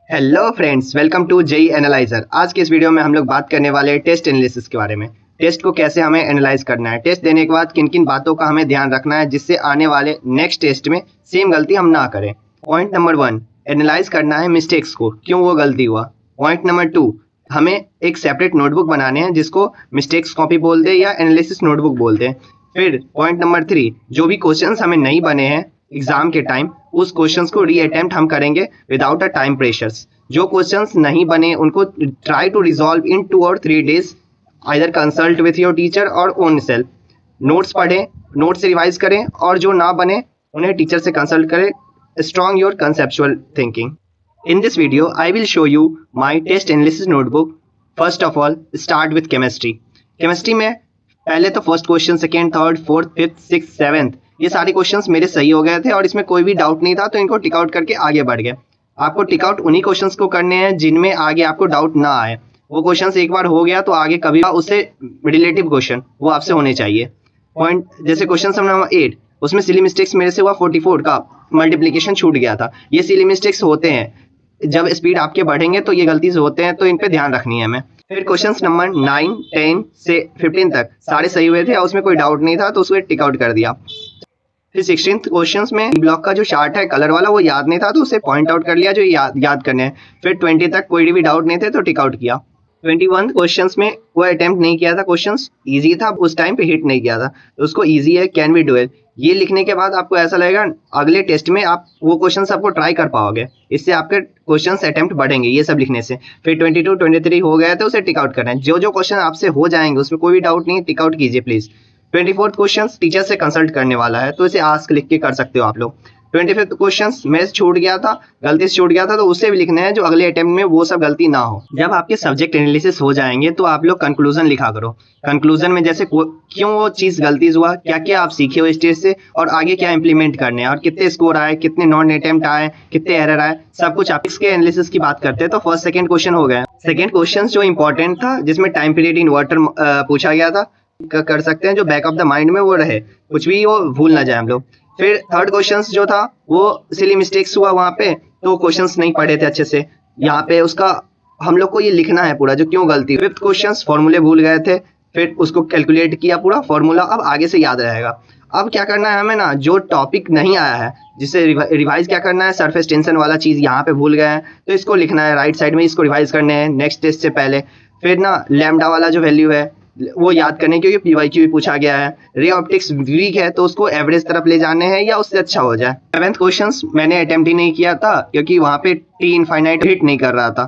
Hello friends, welcome to JE analyser. आज के इस वीडियो में हम लोग बात करने वाले हैं टेस्ट एनालिसिस के बारे में। टेस्ट को कैसे हमें एनालाइज करना है, टेस्ट देने के बाद किन किन बातों का हमें ध्यान रखना है जिससे आने वाले नेक्स्ट टेस्ट में सेम गलती हम ना करें। पॉइंट नंबर 1, एनालाइज करना है मिस्टेक्स को, क्यों वो गलती हुआ। पॉइंट नंबर 2, हमें एक सेपरेट नोटबुक बनाने हैं जिसको मिस्टेक्स कॉपी बोलते हैं या एनालिसिस नोटबुक बोलते हैं। फिर पॉइंट नंबर 3, जो भी क्वेश्चंस हमें नहीं बने हैं एग्जाम के टाइम, उस क्वेश्चंस को री अटेम्प्ट हम करेंगे विदाउट अ टाइम प्रेशर्स। जो क्वेश्चंस नहीं बने उनको ट्राई टू रिजॉल्व इन 2 और 3 days, either consult with your teacher और ओन सेल्फ। नोट्स पढ़ें, नोट्स से रिवाइज करें और जो ना बने उन्हें टीचर से कंसल्ट करें। Strong your conceptual thinking. In this video, I will show you my test analysis notebook. First of all, start with chemistry. Chemistry में पहले तो first question, second, third, fourth, fifth, six, seventh, ये सारे questions मेरे सही हो गए थे और इसमें कोई भी डाउट नहीं था, तो इनको टिक आउट करके आगे बढ़ गए। आपको टिक आउट उन्हीं क्वेश्चंस को करने हैं जिनमें आगे आपको डाउट ना आए। वो क्वेश्चंस एक बार हो गया तो आगे कभी उससे रिलेटिव क्वेश्चन वो आपसे होने चाहिए। पॉइंट जैसे क्वेश्चन नंबर 8, उसमें सिली मिस्टेक्स मेरे से हुआ 44 का मल्टीप्लीकेशन छूट गया था। ये सिली मिस्टेक्स होते हैं, जब स्पीड आपके बढ़ेंगे तो ये गलती होते हैं, तो इन पे ध्यान रखनी है हमें। फिर क्वेश्चंस नंबर 9, 10 से 15 तक सारे सही हुए थे और उसमें कोई डाउट नहीं था, तो उसको टिक आउट कर दिया। फिर 16th क्वेश्चंस में ब्लॉक का जो चार्ट है कलर वाला वो याद नहीं था, तो उसे पॉइंट आउट कर लिया जो याद करने हैं। फिर 20 तक कोई भी डाउट नहीं थे तो टिक आउट किया। 21 क्वेश्चंस में वो अटेम्प्ट नहीं किया था, क्वेश्चंस इजी था, उस टाइम पे हिट नहीं किया था, तो उसको इजी है, कैन वी डू इट, ये लिखने के बाद आपको ऐसा लगेगा अगले टेस्ट में आप वो क्वेश्चंस आपको ट्राई कर पाओगे, इससे आपके क्वेश्चंस अटेम्प्ट बढ़ेंगे ये सब लिखने से। फिर 22, 23 हो गए तो उसे टिक आउट करना है। जो जो क्वेश्चन आपसे हो जाएंगे उसमें कोई भी डाउट नहीं, टिक आउट कीजिए प्लीज। 24th क्वेश्चन टीचर से कंसल्ट करने वाला है, तो इसे आस्क लिख के कर सकते हो आप लोग। 25th क्वेश्चन मेरे से छूट गया था, गलती से छूट गया था, तो उसे भी लिखना है जो अगले अटेम्प्ट में वो सब गलती ना हो। जब आपके सब्जेक्ट एनालिसिस हो जाएंगे तो आप लोग कंक्लूजन लिखा करो। कंक्लूजन में जैसे क्यों वो चीज गलती हुआ, क्या क्या आप सीखे हो स्टेज से और आगे क्या इंप्लीमेंट करने हैं, और कितने स्कोर आए, कितने नॉन अटेम्प्ट आए, कितने एरर आए, सब कुछ आप इसके एनालिसिस की बात करते हैं। तो फर्स्ट सेकंड क्वेश्चन हो गया। सेकंड क्वेश्चन जो इंपॉर्टेंट था, जिसमें टाइम पीरियड इन्वर्टर पूछा गया था, कर सकते हैं जो बैक ऑफ द माइंड में वो रहे, कुछ भी वो भूल ना जाए हम लोग। फिर थर्ड क्वेश्चंस जो था वो सिली मिस्टेक्स हुआ वहां पे, तो क्वेश्चंस नहीं पढ़े थे अच्छे से, यहाँ पे उसका हम लोग को ये लिखना है पूरा जो क्यों गलती। फिफ्थ क्वेश्चंस फॉर्मूले भूल गए थे, फिर उसको कैलकुलेट किया पूरा फॉर्मूला, अब आगे से याद रहेगा। अब क्या करना है हमें ना, जो टॉपिक नहीं आया है जिसे रिवाइज क्या करना है, सरफेस टेंशन वाला चीज यहाँ पे भूल गए हैं तो इसको लिखना है राइट साइड में, इसको रिवाइज करने हैं नेक्स्ट टेस्ट से पहले। फिर ना लैम्डा वाला जो वैल्यू है वो याद करने, क्योंकि पीवाईक्यू भी पूछा गया है। रे ऑप्टिक्स वीक है तो उसको एवरेज तरफ ले जाने हैं या उससे अच्छा हो जाए। 7th क्वेश्चंस मैंने अटेम्प्ट ही नहीं किया था क्योंकि वहां पे टी इनफाइनाइट हिट नहीं कर रहा था,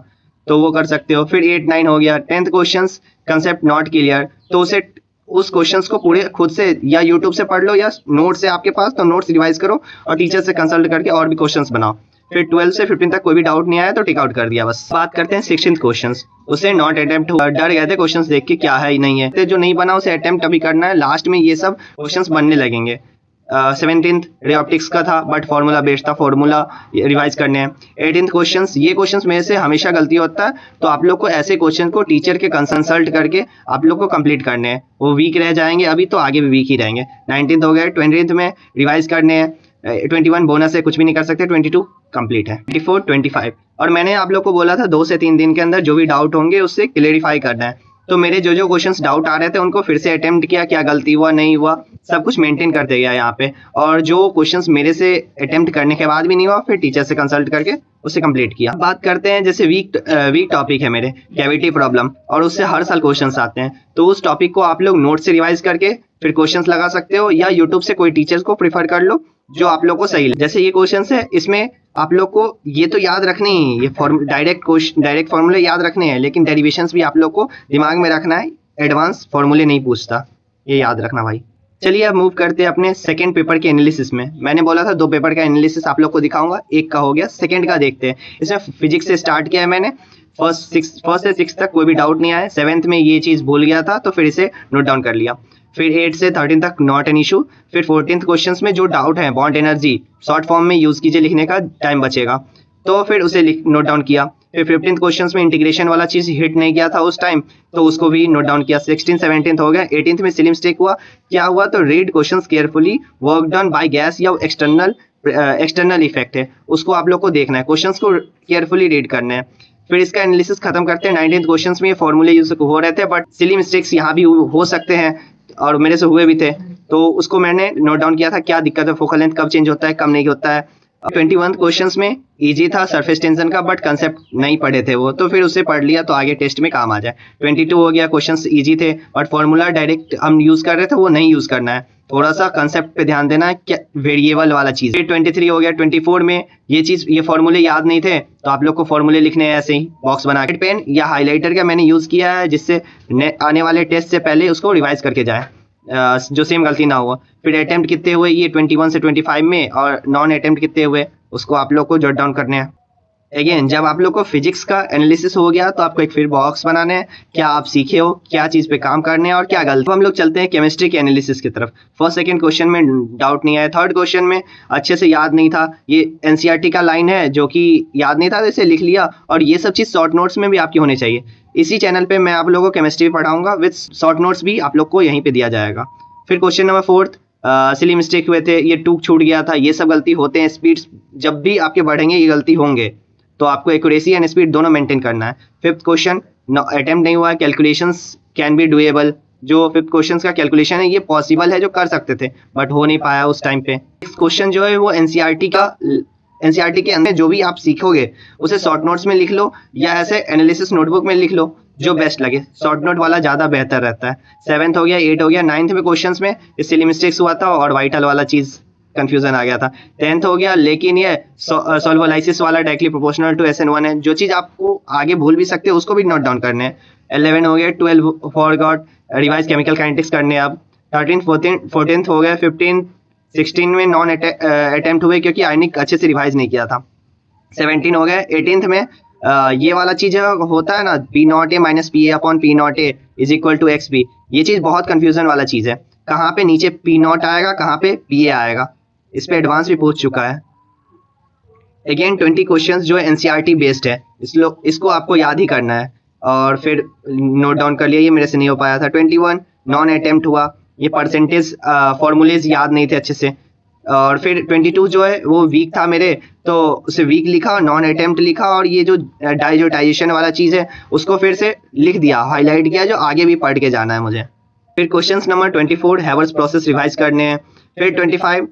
तो वो कर सकते हो। फिर 8, 9 हो गया। 10th questions concept not clear, तो उसे उस क्वेश्चंस को पूरे खुद से या यूट्यूब से पढ़ लो या नोट्स है आपके पास तो नोट्स रिवाइज करो और टीचर से कंसल्ट करके और भी क्वेश्चंस बनाओ। फिर 12 से 15 तक कोई भी डाउट नहीं आया तो टिक आउट कर दिया बस। बात करते हैं 16th क्वेश्चंस, उसे नॉट अटेम्प्ट हुआ, डर गए थे क्वेश्चंस देख के क्या है नहीं है, तो जो नहीं बना उसे अटेम्प्ट अभी करना है, लास्ट में ये सब क्वेश्चंस बनने लगेंगे। 17th रे ऑप्टिक्स का था बट फॉर्मूला बेस्ड था, फॉर्मूला रिवाइज करने हैं। 18th क्वेश्चंस, ये क्वेश्चंस मेरे से हमेशा गलती होता है, तो आप लोग को ऐसे क्वेश्चन को टीचर के कंसल्ट करके आप लोग को कंप्लीट करने हैं, वो वीक रह जाएंगे अभी तो आगे भी वीक ही रहेंगे। 19th हो गए। 20th में रिवाइज करने हैं। 21 बोनस है, कुछ भी नहीं कर सकते। 22 कंप्लीट है। 24, 25 और मैंने आप लोग को बोला था 2 से 3 दिन के अंदर जो भी डाउट होंगे उससे क्लेरिफाई करना है, तो मेरे जो जो क्वेश्चंस डाउट आ रहे थे उनको फिर से अटेम्प्ट किया, क्या गलती हुआ नहीं हुआ सब कुछ मेंटेन करते गया यहाँ पे, और जो क्वेश्चंस मेरे से अटेम्प्ट करने के बाद भी नहीं हुआ फिर टीचर से कंसल्ट करके उसे कंप्लीट किया। बात करते हैं जैसे वीक टॉपिक है मेरे कैविटी प्रॉब्लम, और उससे हर साल क्वेश्चंस आते हैं, तो उस टॉपिक को आप लोग नोट से रिवाइज करके फिर क्वेश्चंस लगा सकते हो या यूट्यूब से कोई टीचर्स को प्रीफर कर लो जो आप लोग को सही लगे। जैसे ये क्वेश्चंस है, इसमें आप लोग को ये तो याद रखने ही, ये डायरेक्ट फॉर्मूले याद रखने हैं, लेकिन डेरिवेशंस भी आप लोग को दिमाग में रखना है, एडवांस फॉर्मूले नहीं पूछता, ये याद रखना भाई। चलिए अब मूव करते हैं अपने सेकंड पेपर के एनालिसिस में। मैंने बोला था 2 पेपर का एनालिसिस आप लोग को दिखाऊंगा, एक का हो गया, सेकंड का देखते हैं। इसमें फिजिक्स से स्टार्ट किया है मैंने, फर्स्ट से 6 तक कोई भी डाउट नहीं आया। 7th में ये चीज भूल गया था तो फिर इसे नोट डाउन कर लिया। फिर 8 से 13 तक नॉट एन इशू। फिर 14th क्वेश्चंस में जो डाउट है बॉन्ड एनर्जी शॉर्ट फॉर्म में यूज कीजिए, लिखने का टाइम बचेगा, तो फिर उसे नोट डाउन किया। फिर 15th क्वेश्चन में इंटीग्रेशन वाला चीज हिट नहीं किया था उस टाइम, तो उसको भी नोट डाउन किया। 16 17 हो गया। 18th में सिली मिस्टेक हुआ। क्या हुआ, तो read questions carefully, work done by gas या एक्सटर्नल इफेक्ट है, उसको आप लोग को देखना है, क्वेश्चंस को केयरफुली रीड करना है। फिर इसका एनालिसिस खत्म करते हैं। 19th क्वेश्चंस में ये फॉर्मूले यूज हो रहे थे, बट सिली मिस्टेक्स यहाँ भी हो सकते हैं और मेरे से हुए भी थे, तो उसको मैंने नोट डाउन किया था क्या दिक्कत है, फोकल लेंथ कब चेंज होता है, कब नहीं होता है। 21 क्वेश्चंस में इजी था सरफेस टेंशन का, बट कंसेप्ट नहीं पढ़े थे वो, तो फिर उसे पढ़ लिया तो आगे टेस्ट में काम आ जाए। 22 हो गया, क्वेश्चंस इजी थे बट फॉर्मूला डायरेक्ट हम यूज कर रहे थे, वो नहीं यूज करना है, थोड़ा सा कंसेप्ट पे ध्यान देना है, क्या वेरिएबल वाला चीज। 23 हो गया। 24 में ये फॉर्मूले याद नहीं थे, तो आप लोग को फॉर्मूले लिखने हैं ऐसे ही बॉक्स बना के। पेन या हाइलाइटर का मैंने यूज किया है, जिससे आने वाले टेस्ट से पहले उसको रिवाइज करके जाए, जो सेम गलती ना हो। फिर अटेम्प्ट कितने हुए ये 21 से 25 में, और नॉन अटेम्प्ट कितने हुए उसको आप लोग को जॉट डाउन करने हैं। अगेन जब आप लोग को फिजिक्स का एनालिसिस हो गया, तो आपको एक फिर बॉक्स बनाने हैं, क्या आप सीखे हो, क्या चीज पे काम करने हैं और क्या गलत। हम लोग चलते हैं केमिस्ट्री के एनालिसिस की तरफ। फर्स्ट सेकंड क्वेश्चन में डाउट नहीं आया, थर्ड क्वेश्चन में अच्छे से याद नहीं था, ये एनसीईआरटी का लाइन है जो कि याद नहीं था, तो इसे लिख लिया, और ये सब चीज शॉर्ट नोट्स में भी आपकी होनी चाहिए। इसी चैनल पे मैं आप लोगों को केमिस्ट्री पढ़ाऊंगा विद शॉर्ट नोट्स भी आप लोग को यहीं पे दिया जाएगा। फिर क्वेश्चन नंबर 4 सिली मिस्टेक हुए थे, ये टूक छूट गया था, ये सब गलती होते हैं। स्पीड्स जब भी आपके बढ़ेंगे ये गलती होंगे, तो आपको एक्यूरेसी एंड स्पीड दोनों मेंटेन करना है। 5th क्वेश्चन अटेम्प्ट नहीं हुआ है, कैलकुलेशंस कैन बी डूएबल, जो 5th क्वेश्चन का कैलकुलेशन है ये पॉसिबल है, जो कर सकते थे बट हो नहीं पाया उस टाइम पे। क्वेश्चन जो है वो एनसीईआरटी के अंदर जो भी आप सीखोगे उसे शॉर्ट नोट्स में लिख लो, या ऐसे एनालिसिस नोटबुक में लिख लो, जो बेस्ट लगे, शॉर्ट नोट वाला ज़्यादा बेहतर रहता है। 7th हो गया। 8 हो गया। 9th में क्वेश्चंस में सिली मिस्टेक्स हुआ था और वाइटल वाला चीज़ कंफ्यूजन आ गया था। 10th हो गया, लेकिन ये सॉल्वोलाइसिस वाला डायरेक्टली प्रोपोर्शनल टू SN1 है, जो चीज़ आपको आगे भूल भी सकते हो उसको भी नोट डाउन करने हैं। 11 हो गया। 12 फॉरगॉट, रिवाइज केमिकल काइनेटिक्स करने हैं अब। 13 14th हो गया। 15 16 में नॉन अटेम्प्ट हुए क्योंकि आयनिक अच्छे से रिवाइज नहीं किया था। 17 हो गया। 18th में ये वाला चीज होता है ना, P0A minus PA upon P0A is equal to XB, ये चीज बहुत कंफ्यूजन वाला चीज है, कहाँ पे नीचे P0 आएगा, कहाँ पे PA आएगा, इस पे एडवांस भी पूछ चुका है। अगेन 20 क्वेश्चंस जो है एनसीईआरटी बेस्ड है, इसको आपको याद ही करना है, और फिर नोट डाउन कर लिया, ये मेरे से नहीं हो पाया था। 21 नॉन अटेम्प्ट हुआ, ये परसेंटेज फॉर्मूलेज याद नहीं थे अच्छे से। और फिर 22 जो है वो वीक था मेरे, तो उसे वीक लिखा, नॉन अटेम्प्ट लिखा, और ये जो डाइजोटाइजेशन वाला चीज़ है उसको फिर से लिख दिया, हाईलाइट किया, जो आगे भी पढ़ के जाना है मुझे। फिर क्वेश्चन नंबर 24 हैवर्स प्रोसेस रिवाइज करने हैं। फिर 25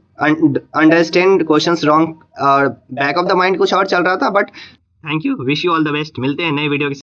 अंडरस्टैंड क्वेश्चंस रॉन्ग, और बैक ऑफ द माइंड कुछ और चल रहा था, but thank you, wish you all the best. मिलते हैं नए वीडियो के